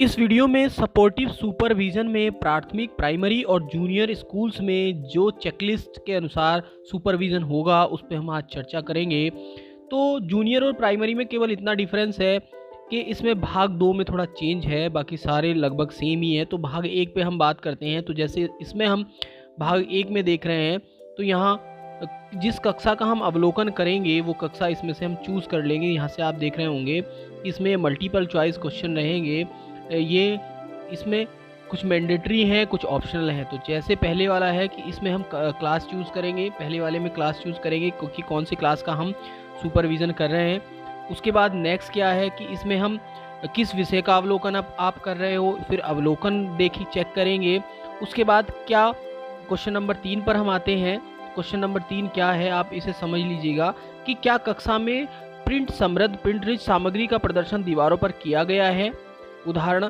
इस वीडियो में supportive supervision में प्राथमिक, प्राइमरी और जूनियर स्कूल्स में जो चेकलिस्ट के अनुसार सुपरविजन होगा उस पे हम आज चर्चा करेंगे। तो जूनियर और प्राइमरी में केवल इतना डिफरेंस है कि इसमें भाग 2 में थोड़ा चेंज है, बाकी सारे लगभग सेम ही है। तो भाग 1 पे हम बात करते हैं। तो जैसे इसमें हम भाग 1 में देख रहे हैं, तो यहाँ जिस कक्षा का हम अवलोकन करेंगे वो कक्षा इसमें से हम चूज़ कर लेंगे। यहाँ से आप देख रहे होंगे इसमें मल्टीपल चॉइस क्वेश्चन रहेंगे। ये इसमें कुछ मैंडेटरी हैं, कुछ ऑप्शनल हैं। तो जैसे पहले वाला है कि इसमें हम क्लास चूज़ करेंगे, पहले वाले में क्लास चूज़ करेंगे क्योंकि कौन सी क्लास का हम सुपरविज़न कर रहे हैं। उसके बाद नेक्स्ट क्या है कि इसमें हम किस विषय का अवलोकन आप कर रहे हो, फिर अवलोकन देखिए चेक करेंगे। उसके बाद क्या क्वेश्चन नंबर 3 पर हम आते हैं। क्वेश्चन नंबर 3 क्या है आप इसे समझ लीजिएगा कि क्या कक्षा में प्रिंट समृद्ध, प्रिंट रिच सामग्री का प्रदर्शन दीवारों पर किया गया है। उदाहरण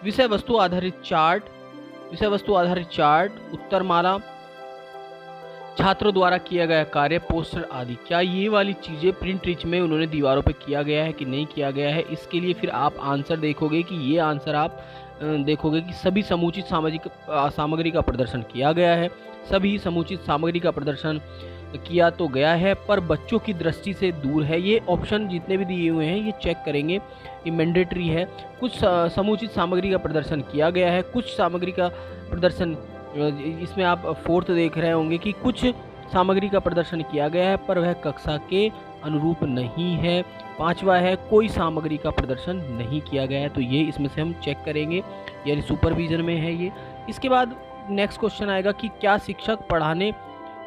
विषय वस्तु आधारित चार्ट, उत्तरमाला, छात्रों द्वारा किया गया कार्य, पोस्टर आदि। क्या ये वाली चीज़ें प्रिंट रिच में उन्होंने दीवारों पे किया गया है कि नहीं किया गया है। इसके लिए फिर आप आंसर देखोगे कि ये आंसर आप देखोगे कि सभी समुचित सामग्री का प्रदर्शन किया गया है, सभी समुचित सामग्री का प्रदर्शन किया तो गया है पर बच्चों की दृष्टि से दूर है। ये ऑप्शन जितने भी दिए हुए हैं ये चेक करेंगे, ये मैंडेटरी है। कुछ समुचित सामग्री का प्रदर्शन किया गया है, कुछ सामग्री का प्रदर्शन, इसमें आप 4th देख रहे होंगे कि कुछ सामग्री का प्रदर्शन किया गया है पर वह कक्षा के अनुरूप नहीं है। 5वां है कोई सामग्री का प्रदर्शन नहीं किया गया है। तो ये इसमें से हम चेक करेंगे, यानी सुपरविजन में है ये। इसके बाद नेक्स्ट क्वेश्चन आएगा कि क्या शिक्षक पढ़ाने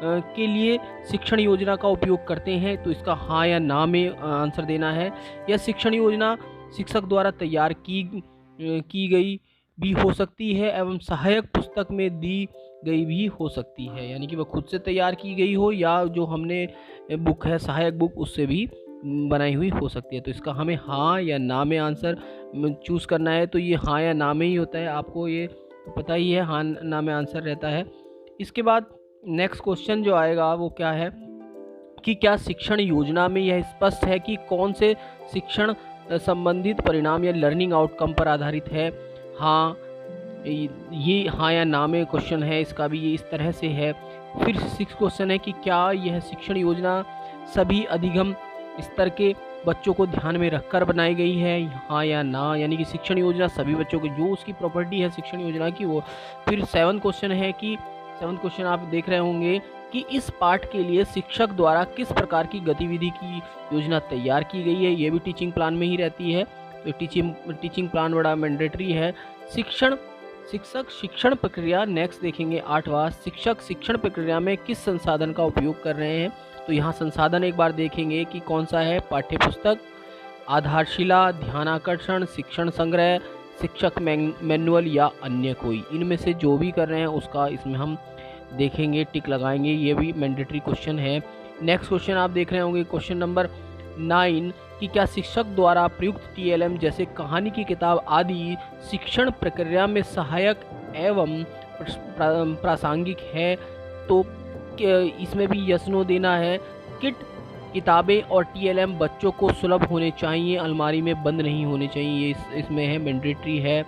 के लिए शिक्षण योजना का उपयोग करते हैं। तो इसका हाँ या ना में आंसर देना है। या शिक्षण योजना शिक्षक द्वारा तैयार की गई भी हो सकती है एवं सहायक पुस्तक में दी गई भी हो सकती है, यानी कि वह खुद से तैयार की गई हो या जो हमने बुक है सहायक बुक उससे भी बनाई हुई हो सकती है। तो इसका हमें हाँ या ना में आंसर चूज़ करना है। तो ये हाँ या ना में ही होता है, आपको ये पता ही है, हाँ ना में आंसर रहता है। इसके बाद नेक्स्ट क्वेश्चन जो आएगा वो क्या है कि क्या शिक्षण योजना में यह स्पष्ट है कि कौन से शिक्षण संबंधित परिणाम या लर्निंग आउटकम पर आधारित है। हाँ, ये हाँ या ना में क्वेश्चन है, इसका भी ये इस तरह से है। फिर 6 क्वेश्चन है कि क्या यह शिक्षण योजना सभी अधिगम स्तर के बच्चों को ध्यान में रखकर बनाई गई है, हाँ या ना, यानी कि शिक्षण योजना सभी बच्चों को जो उसकी प्रॉपर्टी है शिक्षण योजना की वो। फिर 7 क्वेश्चन है कि 7 क्वेश्चन आप देख रहे होंगे कि इस पाठ के लिए शिक्षक द्वारा किस प्रकार की गतिविधि की योजना तैयार की गई है। ये भी टीचिंग प्लान में ही रहती है। तो टीचिंग प्लान बड़ा मैंडेटरी है। शिक्षक शिक्षण प्रक्रिया नेक्स्ट देखेंगे 8वां, शिक्षक शिक्षण प्रक्रिया में किस संसाधन का उपयोग कर रहे हैं। तो यहाँ संसाधन एक बार देखेंगे कि कौन सा है, पाठ्यपुस्तक, आधारशिला, ध्यानाकर्षण, शिक्षण संग्रह, शिक्षक मैनुअल या अन्य कोई। इनमें से जो भी कर रहे हैं उसका इसमें हम देखेंगे, टिक लगाएंगे। ये भी मैंडेटरी क्वेश्चन है। नेक्स्ट क्वेश्चन आप देख रहे होंगे क्वेश्चन नंबर 9 कि क्या शिक्षक द्वारा प्रयुक्त TLM जैसे कहानी की किताब आदि शिक्षण प्रक्रिया में सहायक एवं प्रासंगिक है। तो इसमें भी यस नो देना है। किट किताबें और TLM बच्चों को सुलभ होने चाहिए, अलमारी में बंद नहीं होने चाहिए, ये इसमें है, मैंडेटरी है।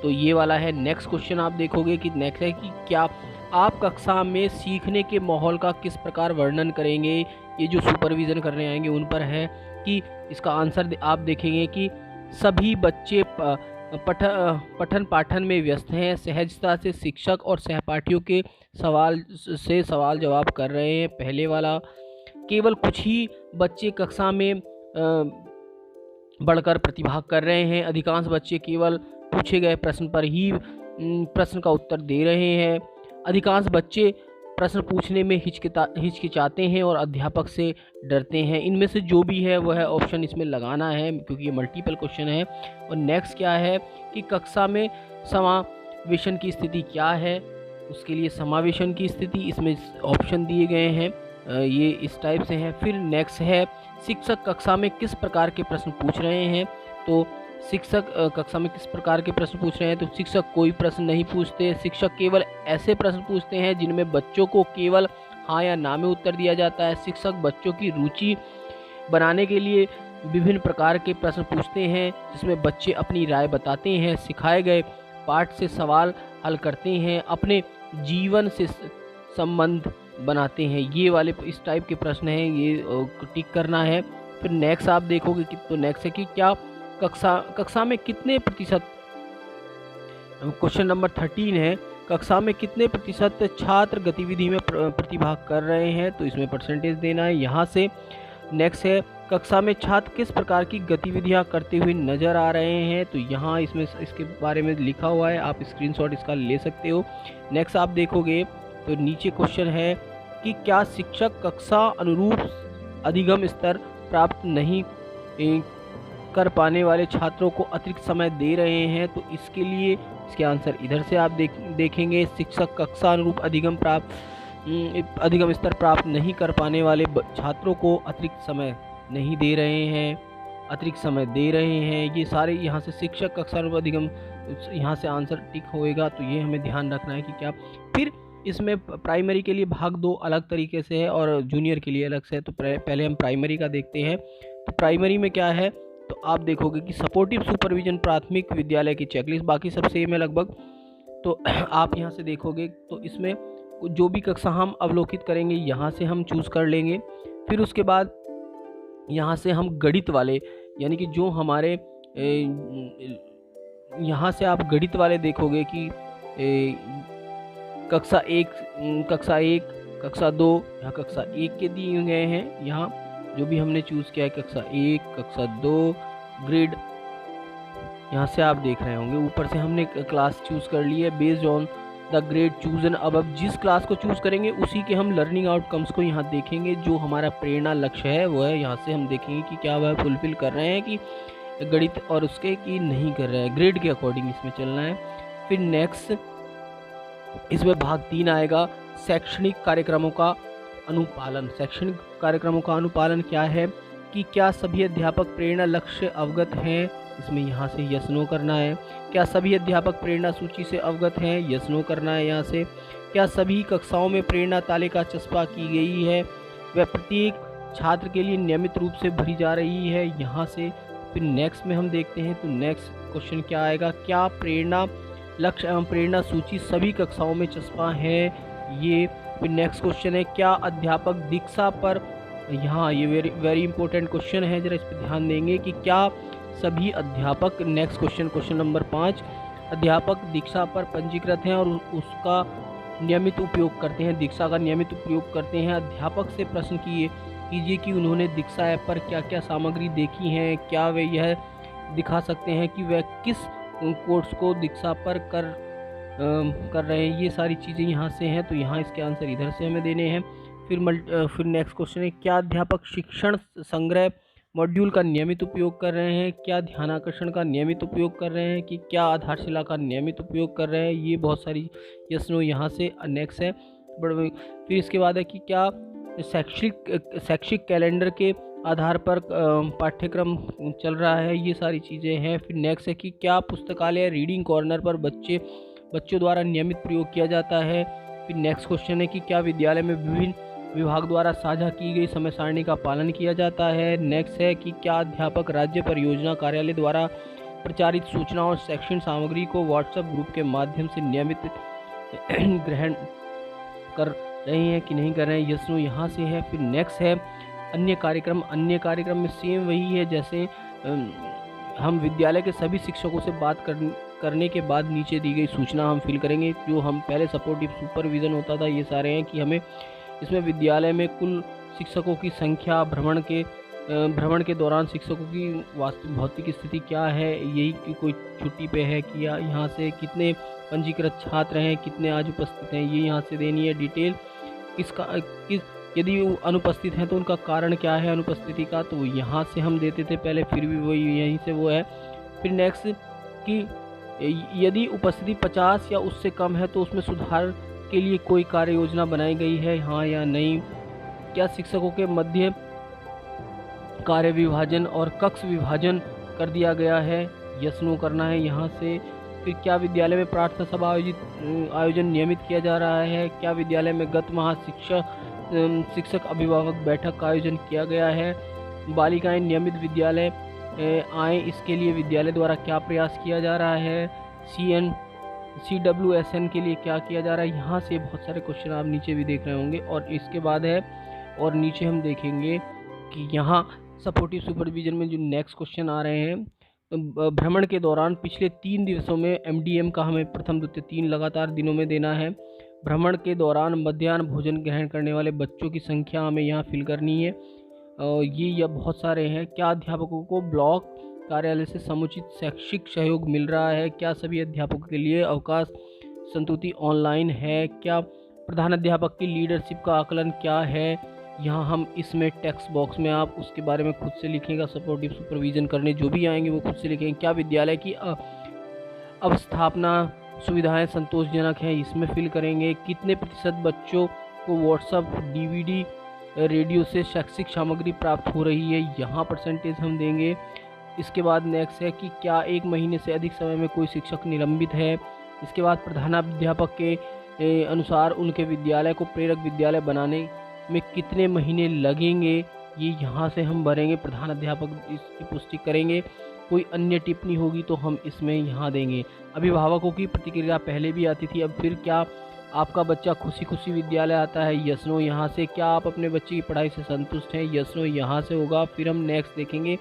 तो ये वाला है। नेक्स्ट क्वेश्चन आप देखोगे कि नेक्स्ट है कि क्या आप कक्षा में सीखने के माहौल का किस प्रकार वर्णन करेंगे। ये जो सुपरविज़न करने आएंगे उन पर है कि इसका आंसर आप देखेंगे कि सभी बच्चे पठन पाठन में व्यस्त हैं, सहजता से शिक्षक और सहपाठियों के सवाल जवाब कर रहे हैं। पहले वाला, केवल कुछ ही बच्चे कक्षा में बढ़कर प्रतिभाग कर रहे हैं, अधिकांश बच्चे केवल पूछे गए प्रश्न पर ही प्रश्न का उत्तर दे रहे हैं, अधिकांश बच्चे प्रश्न पूछने में हिचकिचाते हैं और अध्यापक से डरते हैं। इनमें से जो भी है वह ऑप्शन इसमें लगाना है क्योंकि ये मल्टीपल क्वेश्चन है। और नेक्स्ट क्या है कि कक्षा में समावेशन की स्थिति क्या है, उसके लिए समावेशन की स्थिति इसमें ऑप्शन दिए गए हैं, ये इस टाइप से हैं। फिर नेक्स्ट है शिक्षक कक्षा में किस प्रकार के प्रश्न पूछ रहे हैं। तो शिक्षक कक्षा में किस प्रकार के प्रश्न पूछ रहे हैं। तो शिक्षक कोई प्रश्न नहीं पूछते, शिक्षक केवल ऐसे प्रश्न पूछते हैं जिनमें बच्चों को केवल हाँ या ना में उत्तर दिया जाता है। शिक्षक बच्चों की रुचि बनाने के लिए विभिन्न प्रकार के प्रश्न पूछते हैं जिसमें बच्चे अपनी राय बताते हैं, सिखाए गए पाठ से सवाल हल करते हैं, अपने जीवन से संबंध बनाते हैं। ये वाले इस टाइप के प्रश्न हैं, ये टिक करना है। फिर नेक्स्ट आप देखोगे कि तो नेक्स्ट है कि क्या कक्षा में कितने प्रतिशत, क्वेश्चन नंबर 13 है, कक्षा में कितने प्रतिशत छात्र गतिविधि में प्रतिभाग कर रहे हैं, तो इसमें परसेंटेज देना है यहाँ से। नेक्स्ट है कक्षा में छात्र किस प्रकार की गतिविधियां करते हुए नजर आ रहे हैं, तो यहाँ इसमें इसके बारे में लिखा हुआ है, आप स्क्रीनशॉट इसका ले सकते हो। नेक्स्ट आप देखोगे तो नीचे क्वेश्चन है कि क्या शिक्षक कक्षा अनुरूप अधिगम स्तर प्राप्त नहीं कर पाने वाले छात्रों को अतिरिक्त समय दे रहे हैं, तो इसके लिए इसके आंसर इधर से आप देखेंगे। शिक्षक कक्षा अनुरूप अधिगम स्तर प्राप्त नहीं कर पाने वाले छात्रों को अतिरिक्त समय नहीं दे रहे हैं, अतिरिक्त समय दे रहे हैं, ये सारे यहाँ से शिक्षक कक्षा अनुरूप अधिगम, यहाँ से आंसर टिक होएगा। तो ये हमें ध्यान रखना है कि क्या। फिर इसमें प्राइमरी के लिए भाग 2 अलग तरीके से है और जूनियर के लिए अलग से है। तो पहले हम प्राइमरी का देखते हैं। तो प्राइमरी में क्या है, तो आप देखोगे कि सपोर्टिव सुपरविजन प्राथमिक विद्यालय की चेकलिस्ट, बाकी सब सेम है लगभग। तो आप यहाँ से देखोगे तो इसमें जो भी कक्षा हम अवलोकित करेंगे यहाँ से हम चूज़ कर लेंगे। फिर उसके बाद यहाँ से हम गणित वाले, यानी कि जो हमारे यहाँ से आप गणित वाले देखोगे कि कक्षा 1, कक्षा 2 या कक्षा 1 के दिए गए हैं। यहाँ जो भी हमने चूज़ किया है कक्षा 1, कक्षा 2 ग्रेड, यहाँ से आप देख रहे होंगे ऊपर से हमने क्लास चूज़ कर ली है based on the grade chosen. अब जिस क्लास को चूज़ करेंगे उसी के हम लर्निंग आउटकम्स को यहाँ देखेंगे। जो हमारा प्रेरणा लक्ष्य है वो है, यहाँ से हम देखेंगे कि क्या वह फुलफिल कर रहे हैं कि गणित और उसके कि नहीं कर रहे हैं, ग्रेड के अकॉर्डिंग इसमें चलना है। फिर नेक्स्ट इसमें भाग 3 आएगा, शैक्षणिक कार्यक्रमों का अनुपालन। शैक्षणिक कार्यक्रमों का अनुपालन क्या है कि क्या सभी अध्यापक प्रेरणा लक्ष्य अवगत हैं, इसमें यहाँ से यस नो करना है। क्या सभी अध्यापक प्रेरणा सूची से अवगत हैं, यस नो करना है यहाँ से। क्या सभी कक्षाओं में प्रेरणा तालिका चस्पा की गई है, वह प्रत्येक छात्र के लिए नियमित रूप से भरी जा रही है, यहाँ से। फिर नेक्स्ट में हम देखते हैं तो नेक्स्ट क्वेश्चन क्या आएगा, क्या प्रेरणा लक्ष्य एवं प्रेरणा सूची सभी कक्षाओं में चस्पा है, ये। फिर नेक्स्ट क्वेश्चन है क्या अध्यापक दीक्षा पर, यहाँ ये वेरी इंपॉर्टेंट क्वेश्चन है, जरा इस पर ध्यान देंगे कि क्या सभी अध्यापक, नेक्स्ट क्वेश्चन नंबर 5, अध्यापक दीक्षा पर पंजीकृत हैं और उसका नियमित उपयोग करते हैं, दीक्षा का नियमित उपयोग करते हैं। अध्यापक से प्रश्न कीजिए कि उन्होंने दीक्षा ऐप पर क्या क्या सामग्री देखी है, क्या वे यह दिखा सकते हैं कि वह किस कोर्स को दीक्षा पर कर रहे हैं। ये सारी चीज़ें यहाँ से हैं, तो यहाँ इसके आंसर इधर से हमें देने हैं। फिर नेक्स्ट क्वेश्चन है क्या अध्यापक शिक्षण संग्रह मॉड्यूल का नियमित उपयोग कर रहे हैं, क्या ध्यानाकर्षण का नियमित उपयोग कर रहे हैं, कि क्या आधारशिला का नियमित उपयोग कर रहे हैं। ये बहुत सारी यस नो यहाँ से नेक्स्ट है। फिर इसके बाद है कि क्या शैक्षिक कैलेंडर के आधार पर पाठ्यक्रम चल रहा है, ये सारी चीज़ें हैं। फिर नेक्स्ट है कि क्या पुस्तकालय रीडिंग कॉर्नर पर बच्चों द्वारा नियमित प्रयोग किया जाता है। फिर नेक्स्ट क्वेश्चन है कि क्या विद्यालय में विभिन्न विभाग द्वारा साझा की गई समय सारणी का पालन किया जाता है। नेक्स्ट है कि क्या अध्यापक राज्य परियोजना कार्यालय द्वारा प्रचारित सूचनाओं और शैक्षणिक सामग्री को व्हाट्सएप ग्रुप के माध्यम से नियमित ग्रहण कर रहे हैं कि नहीं कर रहे हैं, यस नो यहाँ से है। फिर नेक्स्ट है अन्य कार्यक्रम में सेम वही है, जैसे हम विद्यालय के सभी शिक्षकों से बात करने के बाद नीचे दी गई सूचना हम फिल करेंगे। जो हम पहले सपोर्टिव सुपरविज़न होता था, ये सारे हैं कि हमें इसमें विद्यालय में कुल शिक्षकों की संख्या, भ्रमण के दौरान शिक्षकों की वास्तविक भौतिक स्थिति क्या है, यही कि कोई छुट्टी पे है कि यहाँ से कितने पंजीकृत छात्र हैं, कितने आज उपस्थित हैं, ये यहाँ से देनी है डिटेल। यदि वो अनुपस्थित हैं तो उनका कारण क्या है अनुपस्थिति का, तो यहाँ से हम देते थे पहले, फिर भी वही यहीं से वो है। फिर नेक्स्ट कि यदि उपस्थिति 50 या उससे कम है तो उसमें सुधार के लिए कोई कार्य योजना बनाई गई है, हाँ या नहीं। क्या शिक्षकों के मध्य कार्य विभाजन और कक्ष विभाजन कर दिया गया है, यस नो करना है यहाँ से। फिर क्या विद्यालय में प्रार्थना सभा आयोजन नियमित किया जा रहा है, क्या विद्यालय में गत माह शिक्षक अभिभावक बैठक का आयोजन किया गया है। बालिकाएं नियमित विद्यालय आएँ, इसके लिए विद्यालय द्वारा क्या प्रयास किया जा रहा है। CWSN के लिए क्या किया जा रहा है। यहाँ से बहुत सारे क्वेश्चन आप नीचे भी देख रहे होंगे। और इसके बाद है, और नीचे हम देखेंगे कि यहाँ सपोर्टिव सुपरविजन में जो नेक्स्ट क्वेश्चन आ रहे हैं, भ्रमण के दौरान पिछले 3 दिवसों में MDM का हमें प्रथम द्वितीय 3 लगातार दिनों में देना है। भ्रमण के दौरान मध्याह्न भोजन ग्रहण करने वाले बच्चों की संख्या हमें यहाँ फिल करनी है। ये बहुत सारे हैं। क्या अध्यापकों को ब्लॉक कार्यालय से समुचित शैक्षिक सहयोग मिल रहा है। क्या सभी अध्यापकों के लिए अवकाश संतुति ऑनलाइन है। क्या प्रधान अध्यापक की लीडरशिप का आकलन क्या है। यहाँ हम इसमें टेक्स्ट बॉक्स में आप उसके बारे में खुद से लिखेंगे। सपोर्टिव सुपरविजन करने जो भी आएंगे वो खुद से लिखेंगे। क्या विद्यालय की अवस्थापना सुविधाएं संतोषजनक हैं, इसमें फिल करेंगे। कितने प्रतिशत बच्चों को व्हाट्सएप DVD रेडियो से शैक्षिक सामग्री प्राप्त हो रही है, यहाँ परसेंटेज हम देंगे। इसके बाद नेक्स्ट है कि क्या 1 महीने से अधिक समय में कोई शिक्षक निलंबित है। इसके बाद प्रधानाध्यापक के अनुसार उनके विद्यालय को प्रेरक विद्यालय बनाने में कितने महीने लगेंगे, ये यहाँ से हम भरेंगे। प्रधानाध्यापक इसकी पुष्टि करेंगे। कोई अन्य टिप्पणी होगी तो हम इसमें यहाँ देंगे। अभिभावकों की प्रतिक्रिया पहले भी आती थी, अब फिर क्या आपका बच्चा खुशी खुशी विद्यालय आता है, यस नो यहाँ से। क्या आप अपने बच्चे की पढ़ाई से संतुष्ट हैं, यस नो यहाँ से होगा। फिर हम नेक्स्ट देखेंगे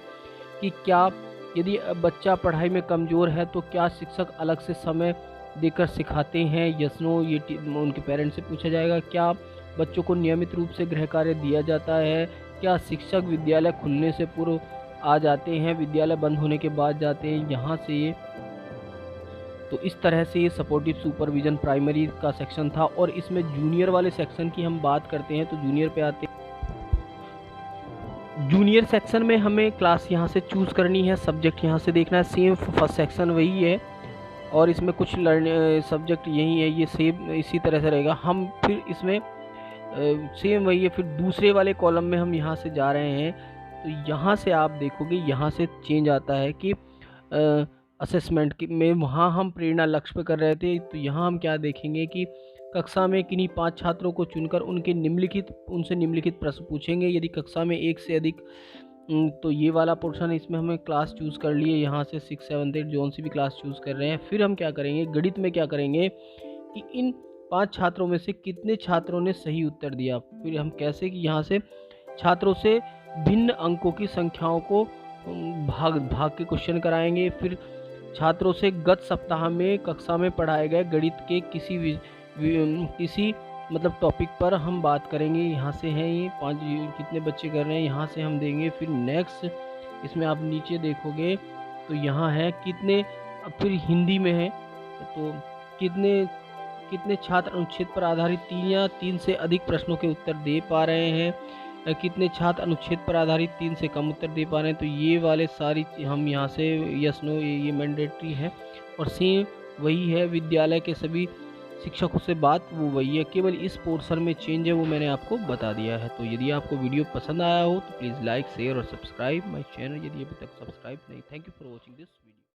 कि क्या यदि बच्चा पढ़ाई में कमज़ोर है तो क्या शिक्षक अलग से समय देकर सिखाते हैं, यस नो ये उनके पेरेंट्स से पूछा जाएगा। क्या बच्चों को नियमित रूप से गृह कार्य दिया जाता है। क्या शिक्षक विद्यालय खुलने से पूर्व आ जाते हैं, विद्यालय बंद होने के बाद जाते हैं, यहाँ से ये। तो इस तरह से ये सपोर्टिव सुपरविज़न प्राइमरी का सेक्शन था। और इसमें जूनियर वाले सेक्शन की हम बात करते हैं तो जूनियर पे आते हैं। जूनियर सेक्शन में हमें क्लास यहाँ से चूज़ करनी है, सब्जेक्ट यहाँ से देखना है। सेम फर्स्ट सेक्शन वही है और इसमें कुछ सब्जेक्ट यही है, ये सेम इसी तरह से रहेगा। हम फिर इसमें सेम वही है। फिर दूसरे वाले कॉलम में हम यहाँ से जा रहे हैं तो यहाँ से आप देखोगे यहाँ से चेंज आता है कि असेसमेंट में वहाँ हम प्रेरणा लक्ष्य पे कर रहे थे, तो यहाँ हम क्या देखेंगे कि कक्षा में किन्हीं 5 छात्रों को चुनकर उनसे निम्नलिखित प्रश्न पूछेंगे। यदि कक्षा में 1 से अधिक, तो ये वाला पोर्शन है, इसमें हमें क्लास चूज़ कर लिए। यहाँ से 6, 7, 8 जोन सी भी क्लास चूज़ कर रहे हैं। फिर हम क्या करेंगे, गणित में क्या करेंगे कि इन 5 छात्रों में से कितने छात्रों ने सही उत्तर दिया। फिर हम कैसे कि यहाँ से छात्रों से भिन्न अंकों की संख्याओं को भाग के क्वेश्चन कराएंगे। फिर छात्रों से गत सप्ताह में कक्षा में पढ़ाए गए गणित के किसी मतलब टॉपिक पर हम बात करेंगे। यहाँ से हैं ये 5 कितने बच्चे कर रहे हैं, यहाँ से हम देंगे। फिर नेक्स्ट इसमें आप नीचे देखोगे तो यहाँ है कितने, फिर हिंदी में है तो कितने छात्र अनुच्छेद पर आधारित 3 या 3 से अधिक प्रश्नों के उत्तर दे पा रहे हैं, कितने छात्र अनुच्छेद पर आधारित 3 से कम उत्तर दे पा रहे हैं। तो ये वाले सारी हम यहाँ से यस नो ये मैंडेटरी है। और सेम वही है, विद्यालय के सभी शिक्षकों से बात वो वही है, केवल इस पोर्शन में चेंज है, वो मैंने आपको बता दिया है। तो यदि आपको वीडियो पसंद आया हो तो प्लीज़ लाइक शेयर और सब्सक्राइब माय चैनल यदि अभी तक सब्सक्राइब नहीं। Thank you for watching this video.